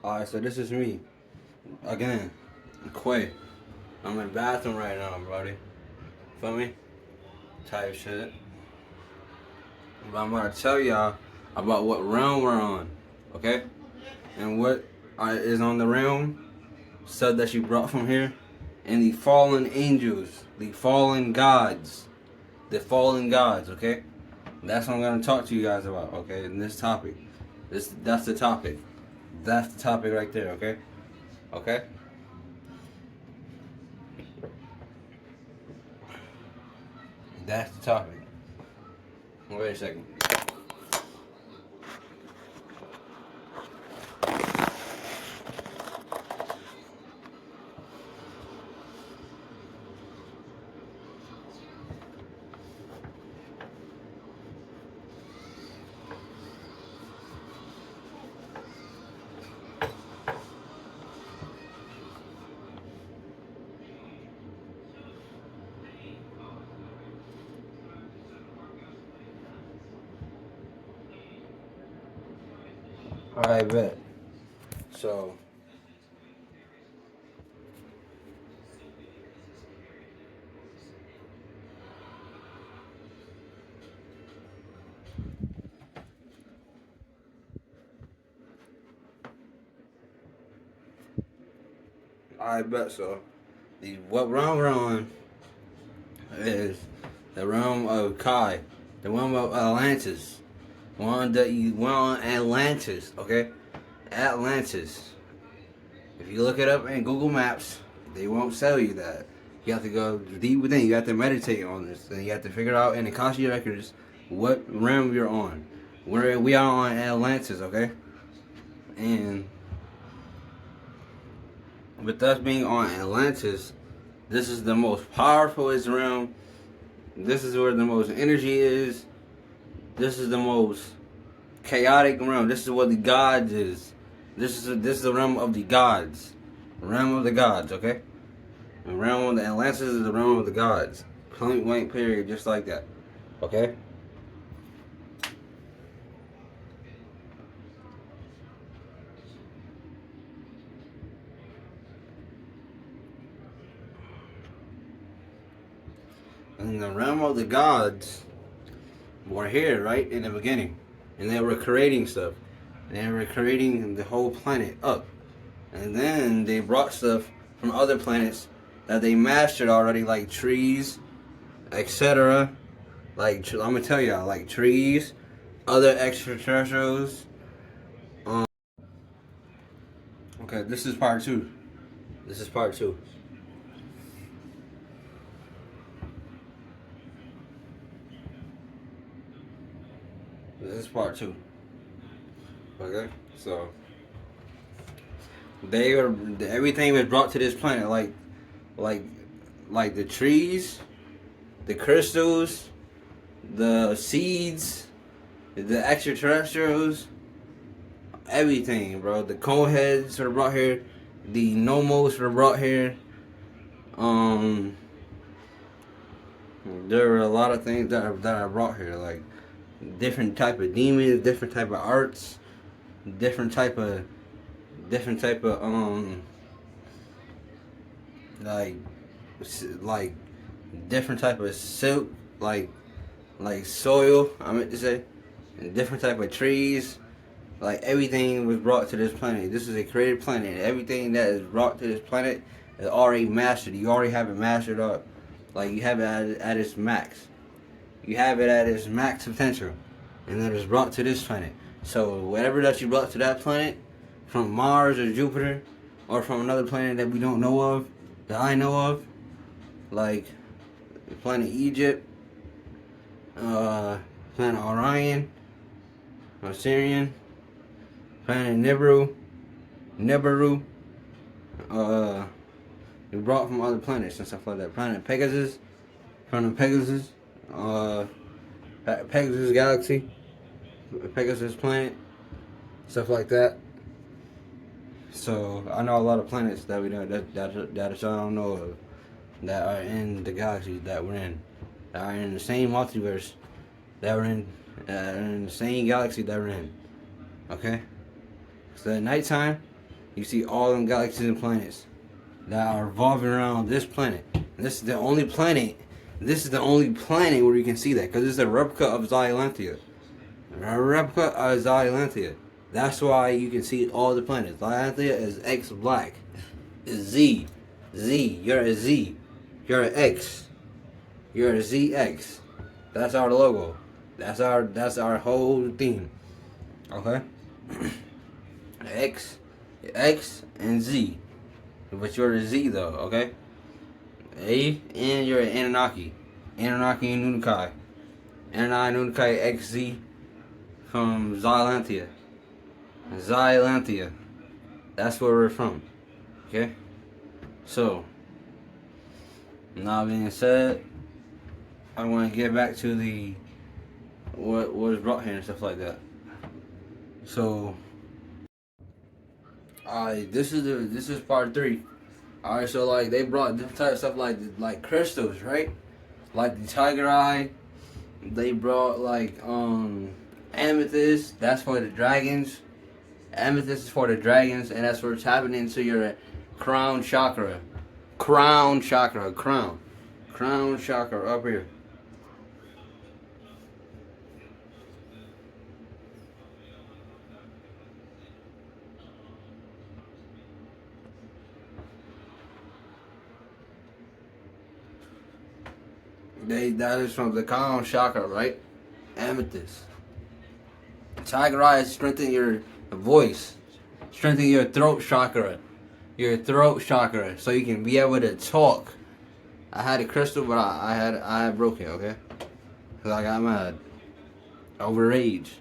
Alright, so this is me. Again, Quay. I'm in the bathroom right now, buddy. Feel me? Type shit. But I'm gonna tell y'all about what realm we're on, okay? And what is on the realm, stuff that you brought from here, and the fallen angels, the fallen gods, okay? That's what I'm gonna talk to you guys about, okay? In this topic, that's the topic. That's the topic right there, okay? Okay? That's the topic. Wait a second. I bet. So, I bet so. What realm we're on is the realm of Kai, the realm of Atlantis. We're on Atlantis, okay? Atlantis. If you look it up in Google Maps, they won't tell you that. You have to go deep within. You have to meditate on this, and you have to figure out in the Akashi records what realm you're on. We are on Atlantis, okay? And with us being on Atlantis, this is the most powerful realm. This is where the most energy is. This is the most chaotic realm. This is what the gods is. This is the realm of the gods. Realm of the gods, okay? The realm of the Atlantis is the realm of the gods. Point blank period, just like that. Okay? And the realm of the gods were here, right, in the beginning. And they were creating stuff. And they were creating the whole planet up. And then they brought stuff from other planets that they mastered already, like trees, etc. Like, I'm gonna tell y'all, like trees, other extraterrestrials. Okay, this is part two. This is part two. This is part two. Okay, so everything was brought to this planet, like the trees, the crystals, the seeds, the extraterrestrials, everything, bro. The coneheads were brought here, the nomos were brought here. There were a lot of things that I brought here, like different type of demons, different type of arts, different type of like different type of silk, like soil, I meant to say, and different type of trees. Like everything was brought to this planet. This is a created planet. Everything that is brought to this planet is already mastered. You already have it mastered up. Like you have it at its max. You have it at its max potential, and then it's brought to this planet. So whatever that you brought to that planet, from Mars or Jupiter, or from another planet that we don't know of, that I know of, like the planet Egypt, planet Orion, Osirian, planet Nibiru, we brought from other planets and stuff like that. Planet Pegasus, Pegasus galaxy, Pegasus planet, stuff like that. So I know a lot of planets that we don't that y'all don't know of, that are in the galaxy that we're in, that are in the same multiverse, that we're in the same galaxy that we're in. Okay. So at nighttime, You see all them galaxies and planets that are revolving around this planet. And this is the only planet. This is the only planet where you can see that, because it's a replica of Atlantis. A replica of Atlantis. That's why you can see all the planets. Atlantis is X black. Is Z. Z. You're a Z. You're an X. You're a ZX. That's our logo. That's our whole theme. Okay? X and Z. But you're a Z though, okay? A and you're an Anunnaki. Anunnaki and Nunkai. Anunnaki Nunkai XZ from Xylantia. Xylantia. That's where we're from. Okay? So, now being said, I want to get back to the what was brought here and stuff like that. So, this is part 3. Alright, so like they brought different type of stuff like crystals, right? Like the tiger eye. They brought like amethyst. That's for the dragons. Amethyst is for the dragons, and that's for tapping into your crown chakra. Crown chakra. Crown chakra up here. That is from the crown chakra, right? Amethyst. Tiger eye strengthen your voice, strengthen your throat chakra, so you can be able to talk. I had a crystal, but I had broke it, okay? Cause I got mad over rage.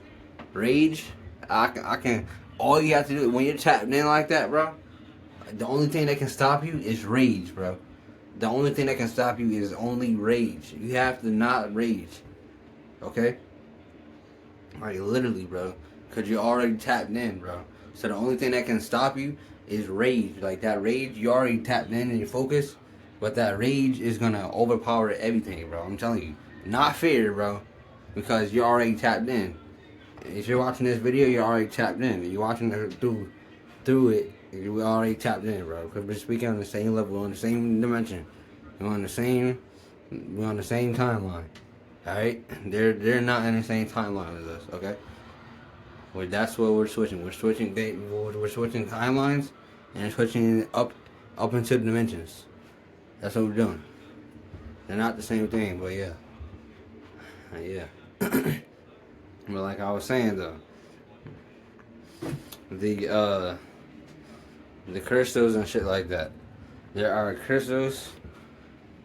I can. All you have to do when you're tapped in like that, bro. The only thing that can stop you is rage, bro. The only thing that can stop you is only rage. You have to not rage, okay? Like literally, bro. Cause you're already tapped in, bro. So the only thing that can stop you is rage. Like that rage, you already tapped in and you focus. But that rage is gonna overpower everything, bro. I'm telling you. Not fear, bro. Because you're already tapped in. If you're watching this video, you're already tapped in. You're watching it through it, you're already tapped in, bro. Because we're speaking on the same level, on the same dimension. We're on the same timeline. Alright? They're not in the same timeline as us, okay? Well, that's what we're switching. We're switching timelines and switching up into the dimensions. That's what we're doing. They're not the same thing, but yeah. Yeah. But like I was saying though, the crystals and shit like that. There are crystals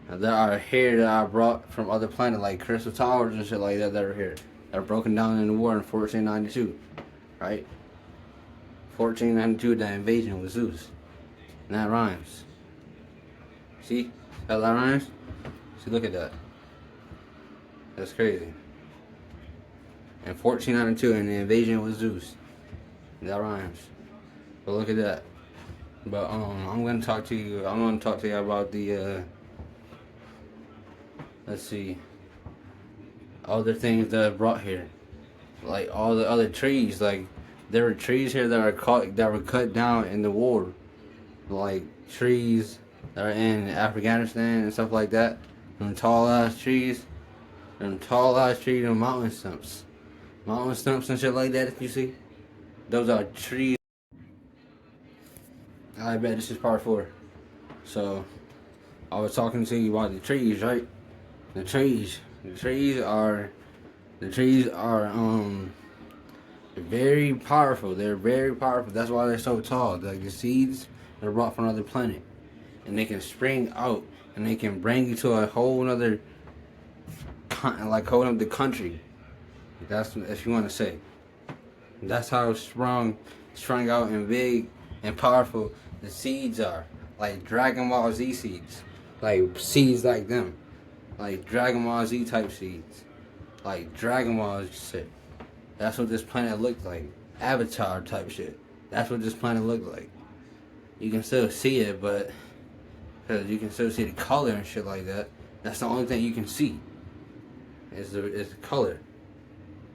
that are here that I brought from other planets, like crystal towers and shit like that are here. That are broken down in the war in 1492. Right? 1492, the invasion with Zeus. And that rhymes. See? How that rhymes? See, look at that. That's crazy. And 1492, and the invasion with Zeus. That rhymes. But look at that. But I'm gonna talk to you about the let's see, other things that I brought here. Like all the other trees, like there were trees here that were cut down in the war. Like trees that are in Afghanistan and stuff like that. Them tall ass trees, them mountain stumps and shit like that. If you see, those are trees. I bet this is part 4. So I was talking to you about the trees, right? The trees are very powerful. They're very powerful. That's why they're so tall. Like the seeds, they're brought from another planet, and they can spring out, and they can bring you to a whole other, like whole other country. That's if you want to say. That's how strung out and big and powerful the seeds are. Like Dragon Ball Z seeds, like seeds like them, like Dragon Ball Z type seeds, like Dragon Ball shit. That's what this planet looked like. Avatar type shit. That's what this planet looked like. You can still see it, but because you can still see the color and shit like that. That's the only thing you can see. Is the color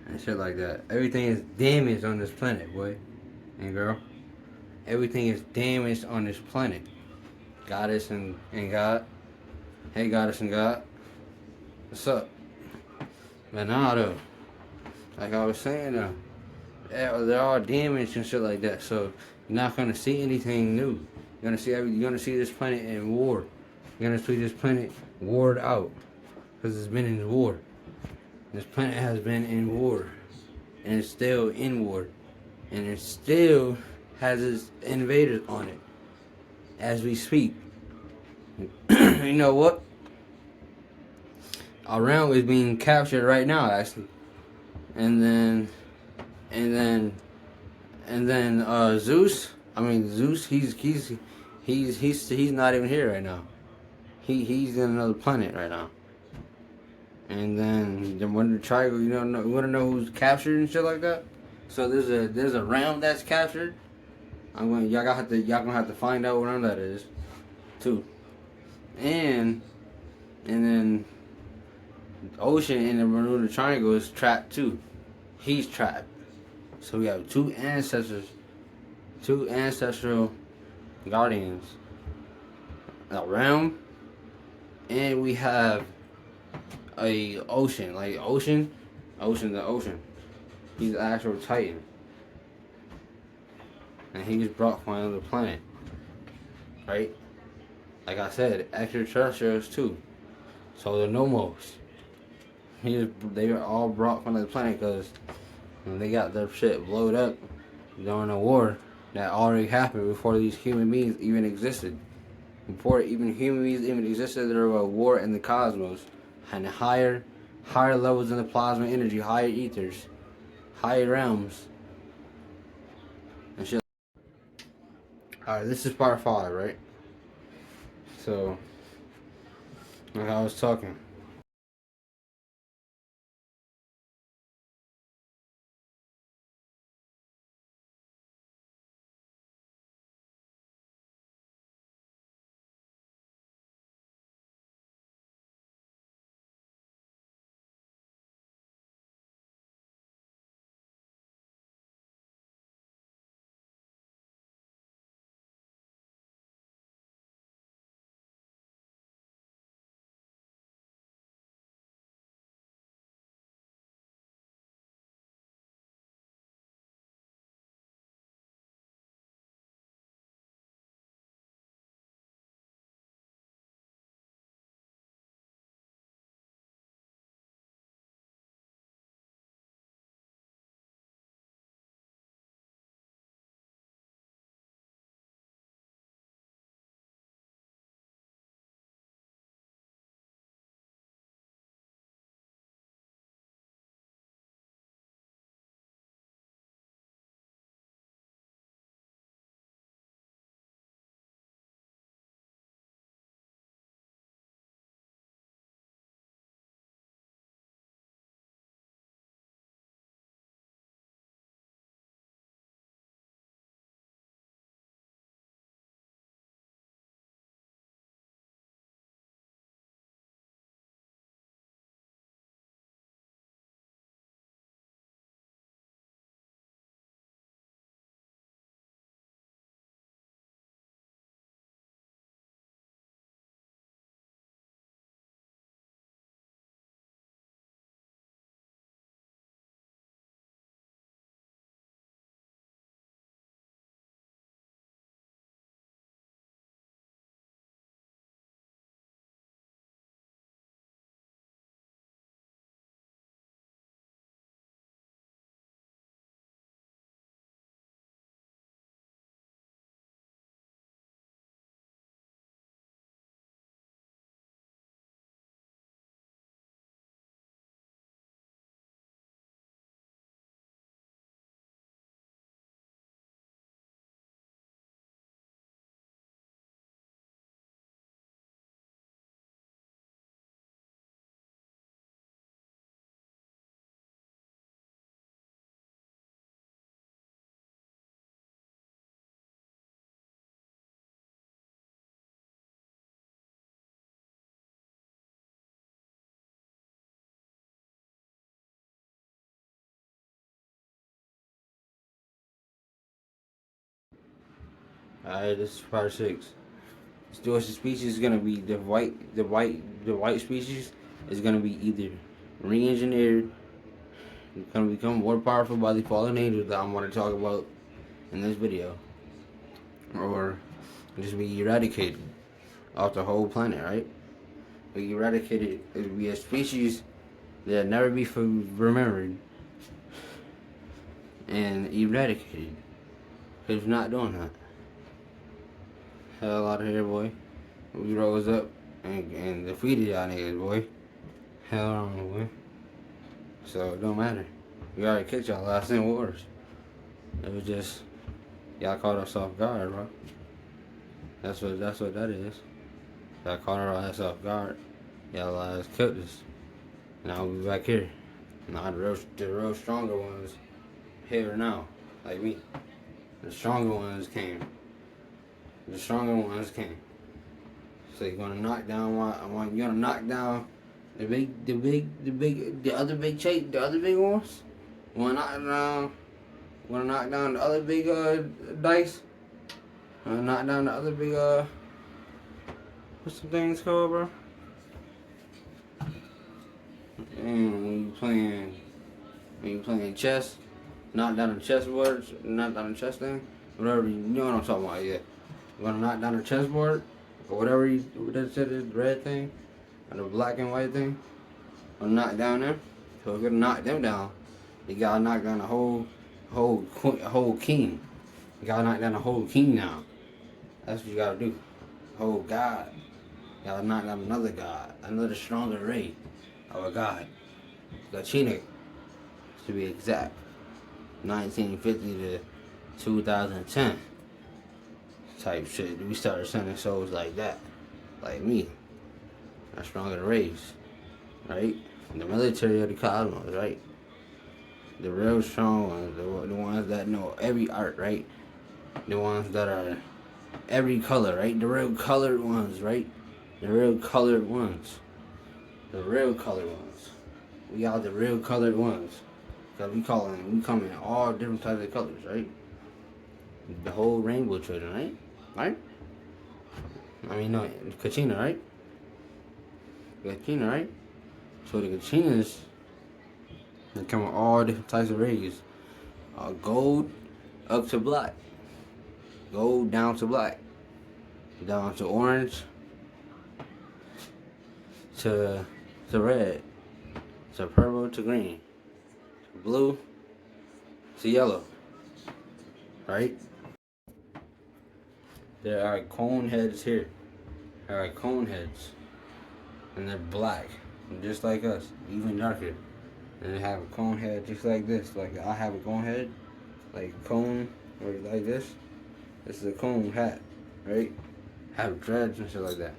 and shit like that. Everything is damaged on this planet, boy and girl. Everything is damaged on this planet. Goddess and God. Hey, Goddess and God. What's up? But now, though, like I was saying, they're all damaged and shit like that. So you're not gonna see anything new. You're gonna see this planet in war. You're gonna see this planet warred out because it's been in war. This planet has been in war, and it's still in war, and it still has its invaders on it as we speak. You know what? Our realm is being captured right now, actually, and then, and then, Zeus. I mean Zeus. He's not even here right now. He's in another planet right now. And then when the triangle, you want to know who's captured and shit like that. So there's a realm that's captured. Y'all gonna have to find out what realm that is, too. And then the ocean in the Bermuda Triangle is trapped too. He's trapped. So we have two ancestral guardians. A realm, and we have a ocean, like the ocean. He's an actual titan, and he was brought from another planet, right? Like I said, extraterrestrials too. So the nomos, they were all brought from another planet because they got their shit blowed up during a war that already happened before these human beings even existed. Before even human beings even existed, there was a war in the cosmos, and higher levels in the plasma energy, higher ethers, higher realms, and shit. Alright, this is part 5, right? So, like I was talking. Alright, this is part 6. The species is gonna be the white species is gonna be either re-engineered, gonna become more powerful by the fallen angels that I'm gonna talk about in this video, or just be eradicated off the whole planet, right? Be eradicated, it would be a species that never be remembered and eradicated. Cause we're not doing that. Hell out of here, boy. We rose up and defeated y'all niggas, boy. Hell on, boy. So it don't matter. We already kicked y'all last in wars. It was just y'all caught us off guard, bro. That's what that is. Y'all caught our ass off guard. Y'all ass killed us. Now we back here. Now the real stronger ones here now, like me. The stronger ones came. The stronger ones came. So you're gonna knock down you're gonna knock down the other big ones. Wanna knock down the other big dice. Knock down the other big what's the things called, bro? And when you playing chess, knock down the chessboard, knock down the chess thing, whatever you know what I'm talking about, yeah. You're gonna knock down the chessboard, or whatever that shit is, the red thing, or the black and white thing, or knock down them. So if you're gonna knock them down, you gotta knock down the whole king. You gotta knock down the whole king now. That's what you gotta do. Whole god. You gotta knock down another god, another stronger ray of a god. Latino, to be exact. 1950 to 2010 type shit. We started sending souls like that, like me. That's stronger than race, right? The military of the cosmos, right? The real strong ones, the ones that know every art, right? The ones that are every color, right? The real colored ones, right? The real colored ones. The real colored ones. We are the real colored ones. Cause we come in all different types of colors, right? The whole rainbow children, right? Right? I mean, no, kachina, right? Kachina, right? So the kachinas, they come in all different types of rays. Gold up to black. Gold down to black. Down to orange. To red. To purple to green. To blue to yellow. Right? There are cone heads here. There are cone heads. And they're black. Just like us. Even darker. And they have a cone head just like this. Like I have a cone head. Like a cone. Or like this. This is a cone hat. Right? Have dreads and shit like that.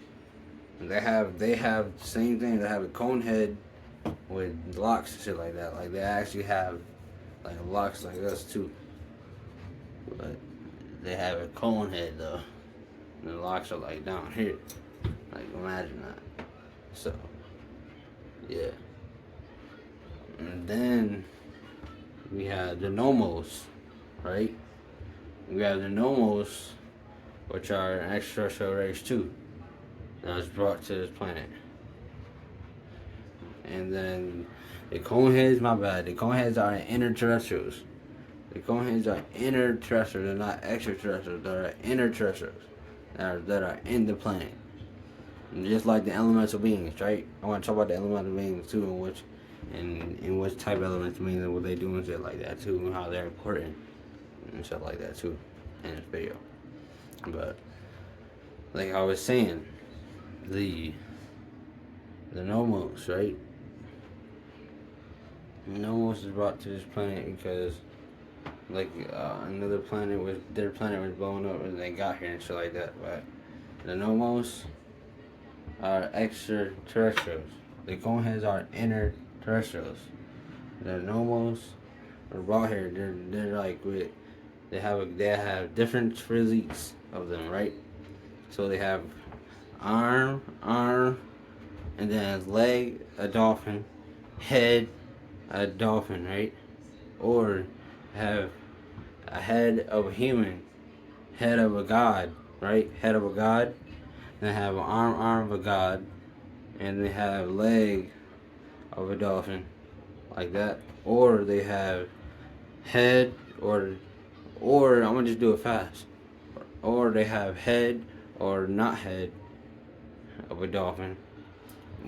And they have the same thing. They have a cone head with locks and shit like that. Like they actually have like locks like us too. But they have a cone head though. And the locks are like down here. Like imagine that. So yeah. And then we have the nomos, right? We have the nomos, which are an extraterrestrial race too. That was brought to this planet. And then the coneheads, my bad. The coneheads are interterrestrials. The coneheads are interterrestrials. They're not extraterrestrials. They're interterrestrials that are in the planet. And just like the elemental beings, right? I want to talk about the elemental beings too, and which type of elemental beings and what they do and shit like that too, and how they're important and stuff like that too in this video. But like I was saying, the nomos, right? Nomos is brought to this planet because like another planet their planet was blowing up and they got here and shit like that. But the nomos are extraterrestrials. The coneheads are interterrestrials. The nomos are brought here. They're like they have different physiques of them, right? So they have arm, and then leg, a dolphin, head, a dolphin, right? Or have a head of a human head of a god, right? Head of a god. And they have an arm of a god. And they have leg of a dolphin, like that. Or they have head, or I'm gonna just do it fast. Or they have head or not head of a dolphin.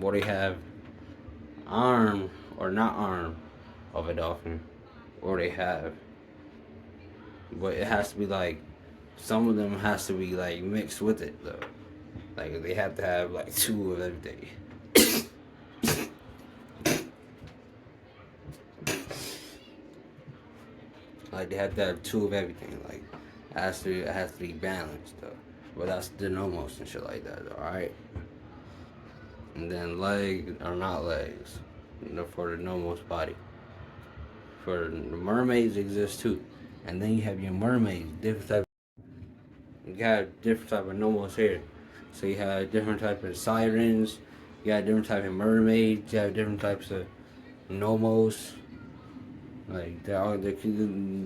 Or they have arm or not arm of a dolphin. Or they have, but it has to be like, some of them has to be like mixed with it though. Like they have to have like two of everything. Like they have to have two of everything. Like it has to be balanced though. But that's the nomos and shit like that though, alright? And then legs are not legs. For the nomos body. For the mermaids exist too. And then you have your mermaids, different type. You got different type of nomos here. So you have different type of sirens, you got different type of mermaids, you have different types of nomos. Like there are the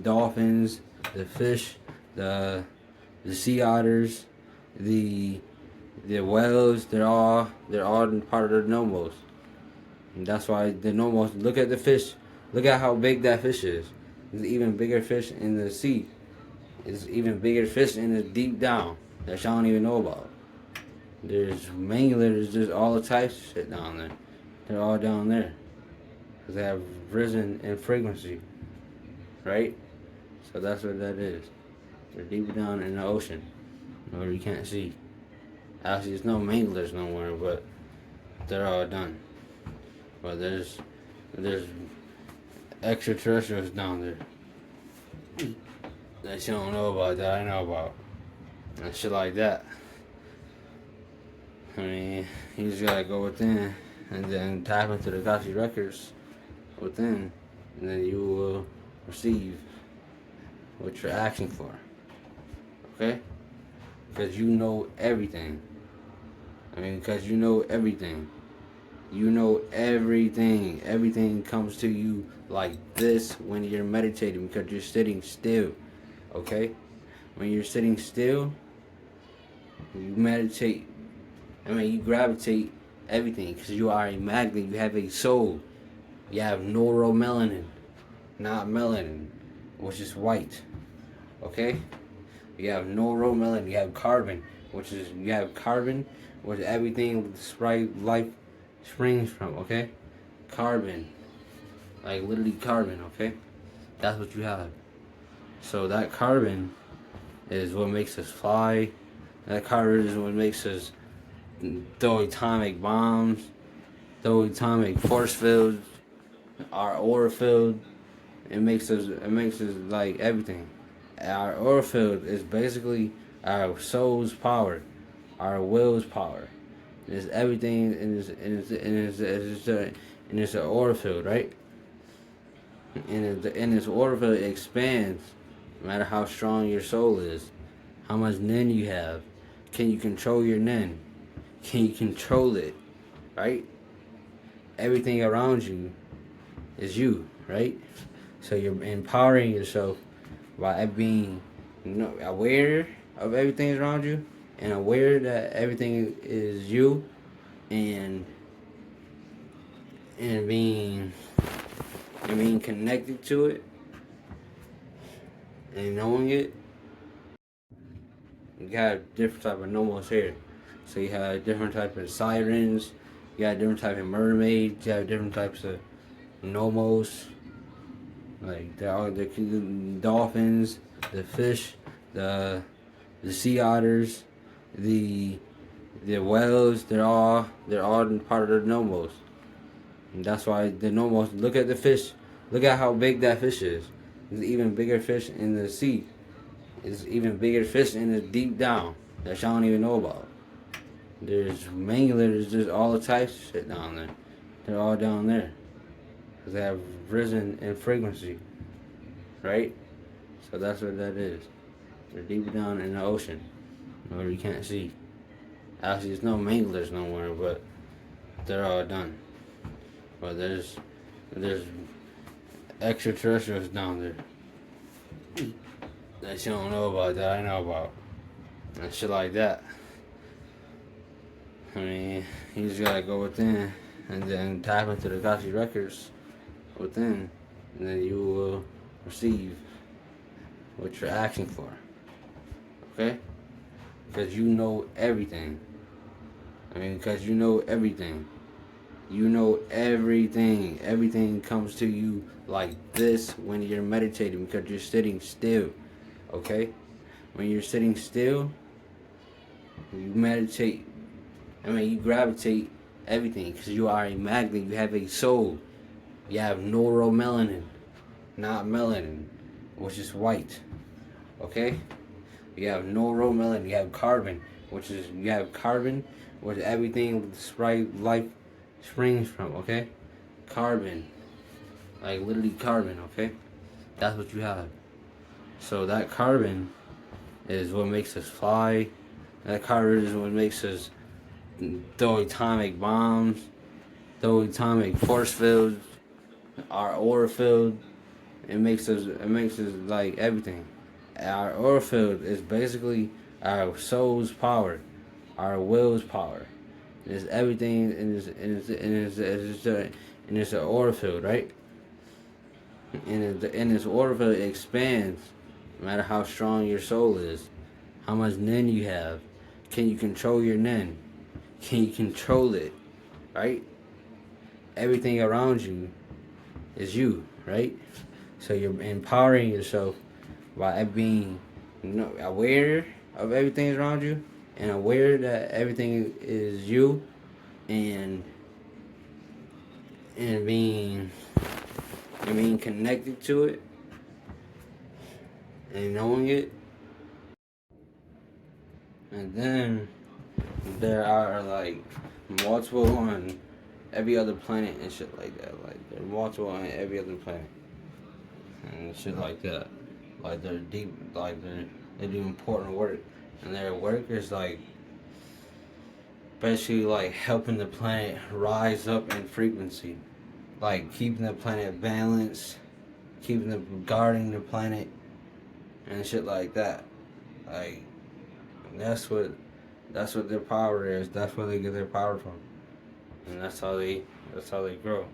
dolphins, the fish, the sea otters, the whales. They're all part of the nomos. And that's why the nomos. Look at the fish. Look at how big that fish is. There's even bigger fish in the sea. There's even bigger fish in the deep down that y'all don't even know about. There's there's just all the types of shit down there. They're all down there. Because they have risen in frequency. Right? So that's what that is. They're deep down in the ocean. Where you can't see. Actually, there's no manglers nowhere, but they're all done. But there's extraterrestrials down there that you don't know about, that I know about. And shit like that. I mean, you just gotta go within and then tap into the Akashi records within, and then you will receive what you're asking for. Okay? Because you know everything. I mean, because you know everything. You know everything. Everything comes to you like this when you're meditating, because you're sitting still. Okay? When you're sitting still, you meditate. I mean, you gravitate everything, because you are a magnet. You have a soul. You have neuromelanin, not melanin, which is white. Okay? You have neuromelanin. You have carbon, which everything life springs from. Okay? Carbon, like literally carbon. Okay? That's what you have. So that carbon is what makes us fly. That carbon is what makes us throw atomic bombs, throw atomic force fields, our aura field. It makes us like everything. Our aura field is basically our soul's power, our will's power. It's everything in this aura field, right? And this aura field expands no matter how strong your soul is, how much nin you have. Can you control your nin? Can you control it? Right? Everything around you is you, right? So you're empowering yourself by being, aware of everything around you, and aware that everything is you, and being connected to it, and knowing it. You got different type of nomos here. So you have different type of sirens, you got different type of mermaids, you have different types of nomos. Like there are the dolphins, the fish, the sea otters, the whales. They're all part of the nomos. And that's why the nomos. Look at the fish. Look at how big that fish is. There's even bigger fish in the sea. There's even bigger fish in the deep down that y'all don't even know about. There's just all the types of shit down there. They're all down there. Because they have risen in frequency. Right? So that's what that is. They're deep down in the ocean. Where you can't see. Actually, there's no manglers nowhere, but they're all done. But there's extraterrestrials down there that you don't know about that I know about. And shit like that. I mean, you just gotta go within and then tap into the Kachi records within, and then you will receive what you're asking for. Okay? Because you know everything. I mean, because you know everything. You know everything. Everything comes to you like this when you're meditating because you're sitting still. Okay? When you're sitting still, you meditate. I mean, you gravitate everything because you are a magnet. You have a soul. You have neuromelanin, not melanin, which is white. Okay? You have neuromelanin. You have carbon, you have carbon, which everything life springs from. Okay? Carbon, like literally carbon. Okay? That's what you have. So that carbon is what makes us fly. That carbon is what makes us throw atomic bombs, throw atomic force fields, our aura field. It makes us like everything. Our aura field is basically our soul's power, our will's power. It's everything in this aura field, right? In this aura field, it expands no matter how strong your soul is, how much nin you have. Can you control your nin? Can you control it? Right? Everything around you is you, right? So you're empowering yourself by being aware of everything around you and aware that everything is you, and and being connected to it and knowing it. And then there are like multiple on every other planet and shit like that. Like there are multiple on every other planet and shit like that. Like they're deep, like they do important work, and their work is like basically like helping the planet rise up in frequency, like keeping the planet balanced, guarding the planet and shit like that. Like that's what their power is. That's where they get their power from, and that's how they grow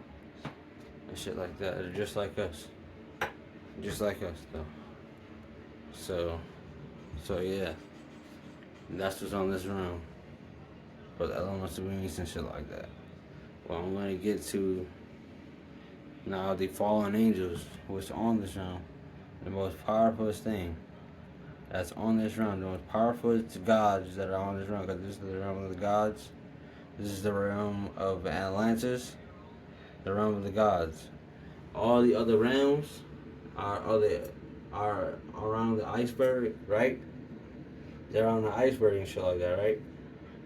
and shit like that. They're just like us though. So yeah, that's what's on this round for the elements of beings and shit like that. Well, I'm gonna get to now the fallen angels, which on this round, the most powerful thing that's on this round, the most powerful gods that are on this round, because this is the realm of the gods. This is the realm of Atlantis, the realm of the gods. All the other realms are around the iceberg, right? They're on the iceberg and shit like that, right?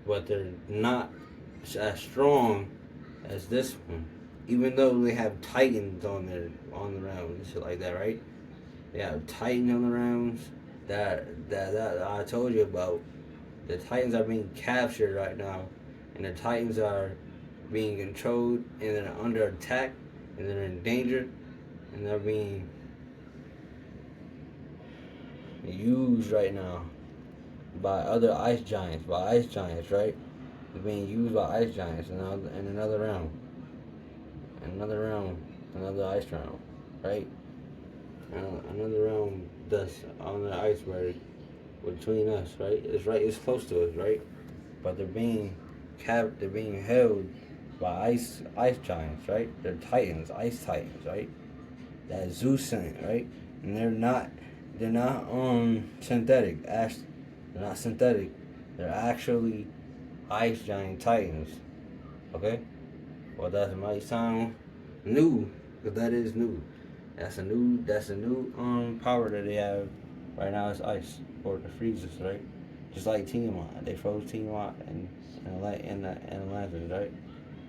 But they're not as strong as this one. Even though they have titans on the realms and shit like that, right? They have titans on the realms that I told you about. The titans are being captured right now, and the titans are being controlled, and they're under attack, and they're in danger, and they're being used right now by other ice giants, right? They're being used by ice giants in another realm, another ice realm, right? Another realm that's on the iceberg between us, right? It's close to us, right? But they're being held by ice giants, right? They're titans, ice titans, right? That Zeus sent, right? And they're not synthetic. They're not synthetic. They're actually ice giant titans. Okay? Well, that might sound new, because that is new. That's a new power that they have right now. Is ice or the freezes, right? Just like Tiamat, they froze Tiamat in Atlantis, right?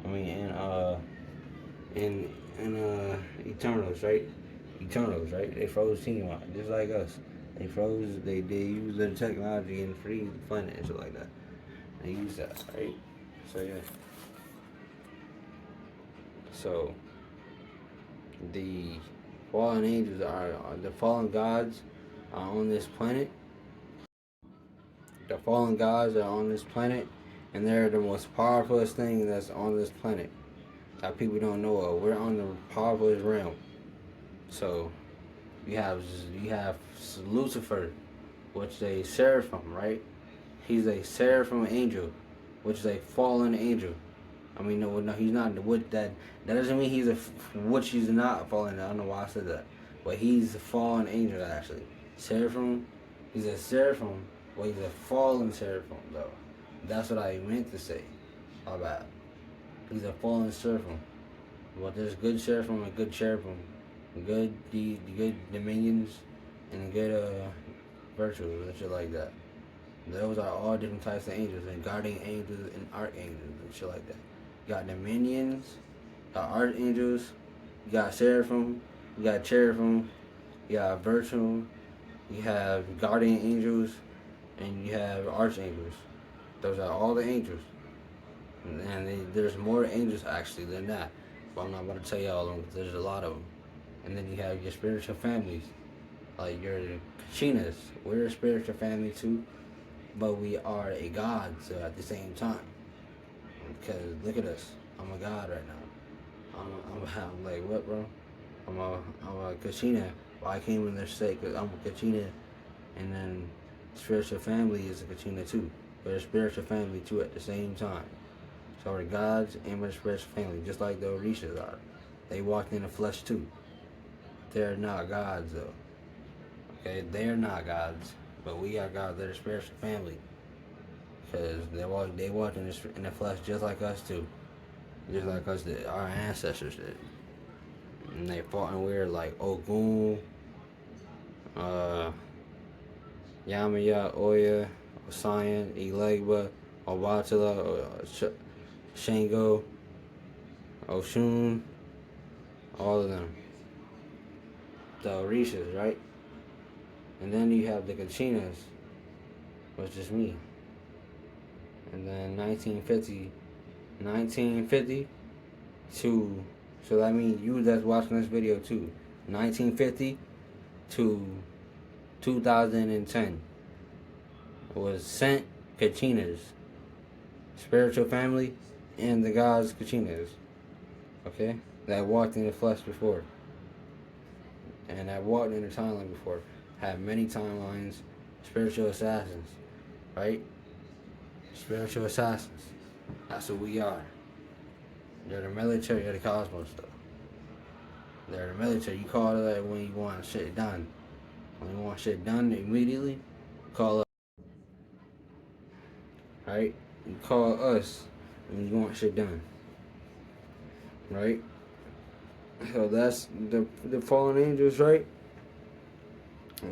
I mean, in Eternals, right? Right? They froze Tiamat, just like us. They use their technology and freeze the planet and shit like that. They use that, right? So yeah. So the fallen angels are the fallen gods are on this planet. The fallen gods are on this planet, and they're the most powerful thing that's on this planet that people don't know of. We're on the powerful realm. So you have Lucifer, which is a seraphim, right? He's a seraphim angel, which is a fallen angel. I mean, no, he's not. What that doesn't mean he's a which he's not fallen. I don't know why I said that, but he's a fallen angel actually. Seraphim, he's a seraphim, well, he's a fallen seraphim though. That's what I meant to say. How bad? He's a fallen seraphim. Well, there's good seraphim and good cherubim, good dominions, and good virtues and shit like that. Those are all different types of angels, and guardian angels and archangels and shit like that. You got dominions, you got archangels, you got seraphim, you got cherubim, you got virtual, you have guardian angels, and you have archangels. Those are all the angels. And there's more angels actually than that. But I'm not about to tell you all of them because there's a lot of them. And then you have your spiritual families, like your kachinas. We're a spiritual family too, but we are a god so at the same time. Because look at us, I'm a god right now. I'm like, what, bro? I'm a kachina. Well, I came in their state because I'm a kachina, and then spiritual family is a kachina too. We're a spiritual family too at the same time. So we're gods and we're a spiritual family, just like the Orishas are. They walked in the flesh too. They're not gods though. Okay, they're not gods, but we are gods. They're a spiritual family. Because they walked in the flesh just like us too. Just like us did, our ancestors did. And they fought and we're like Ogun, Yamaya, Oya, Osayan, Elegba, Obatala, Shango, Oshun, all of them. The Orishas, right? And then you have the kachinas, which is me. And then 1950 to, so that means you that's watching this video too. 1950 to 2010 was sent kachinas, spiritual family, and the gods kachinas, okay, that walked in the flesh before, and that walked in the timeline before, had many timelines, spiritual assassins, right? Spiritual assassins. That's what we are. They're the military of the cosmos, though. They're the military. You call that when you want shit done. When you want shit done immediately, call us. Right? You call us when you want shit done. Right? So that's the fallen angels, right?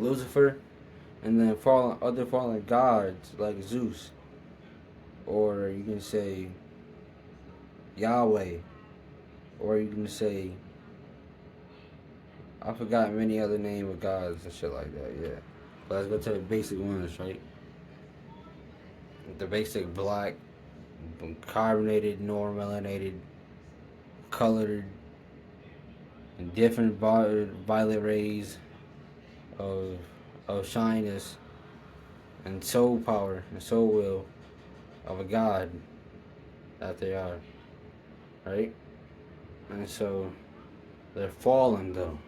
Lucifer, and then other fallen gods like Zeus, or you can say Yahweh, or you can say, I forgot many other names of gods and shit like that, yeah. But let's go to the basic ones, right? The basic black, carbonated, nor melanated, colored, and different violet rays of shyness and soul power and soul will of a god that they are, right? And so they're fallen though,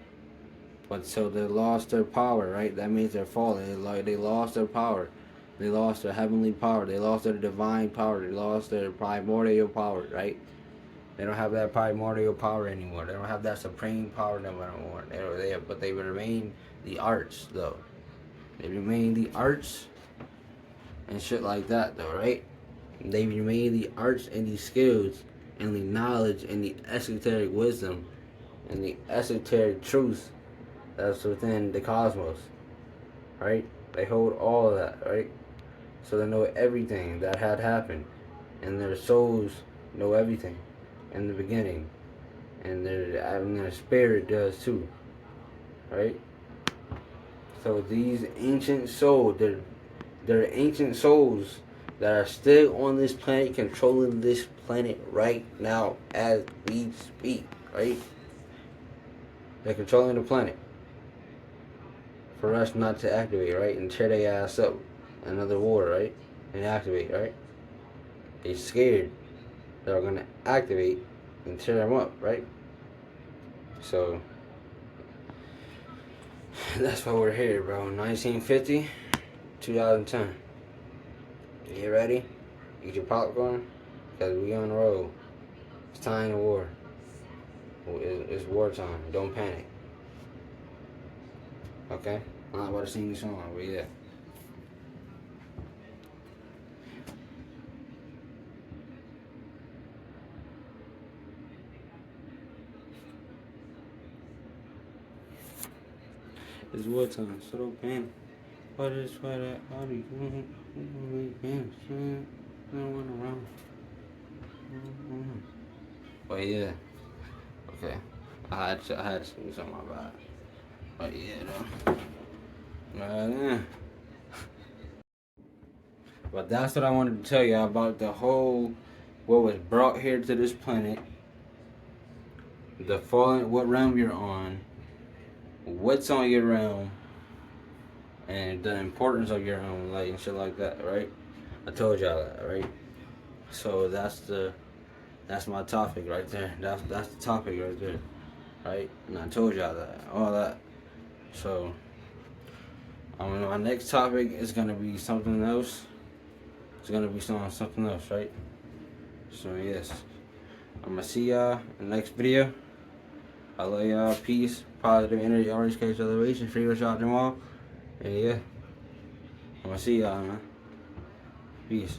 but so they lost their power, right? That means they're fallen. They lost their power, they lost their heavenly power, they lost their divine power, they lost their primordial power, right? They don't have that primordial power anymore. They don't have that supreme power no more. But they remain the arts though. They remain the arts and shit like that though, right? They remain the arts and the skills and the knowledge and the esoteric wisdom and the esoteric truth that's within the cosmos, right? They hold all of that, right? So they know everything that had happened, and their souls know everything in the beginning, and their spirit does too, right? So these ancient souls, they're ancient souls that are still on this planet, controlling this planet right now as we speak, right? They're controlling the planet for us not to activate, right? And tear their ass up another war, right? And activate, right? They scared they're gonna activate and tear them up, right? So that's why we're here, bro. 1950, 2010. You ready? Get your popcorn, because we on the road. It's time to war. It's wartime. Don't panic. Okay? I'm not about to sing this song, but yeah. It's wartime, so don't panic. What is why that body? No one around. But yeah. Okay. I had to sing something about it. But yeah, though. But that's what I wanted to tell you about the whole, what was brought here to this planet, the fallen, what realm you're on, what's on your realm, and the importance of your realm, like, and shit like that, right? I told y'all that, right? So that's my topic right there. That's the topic right there, right? And I told y'all that, all that. So my next topic is gonna be something else. It's gonna be something else, right? So yes, I'm gonna see y'all in the next video. I love y'all. Peace, positive energy, orange case elevation, free with y'all tomorrow. And yeah, I'm gonna see y'all, man. Peace.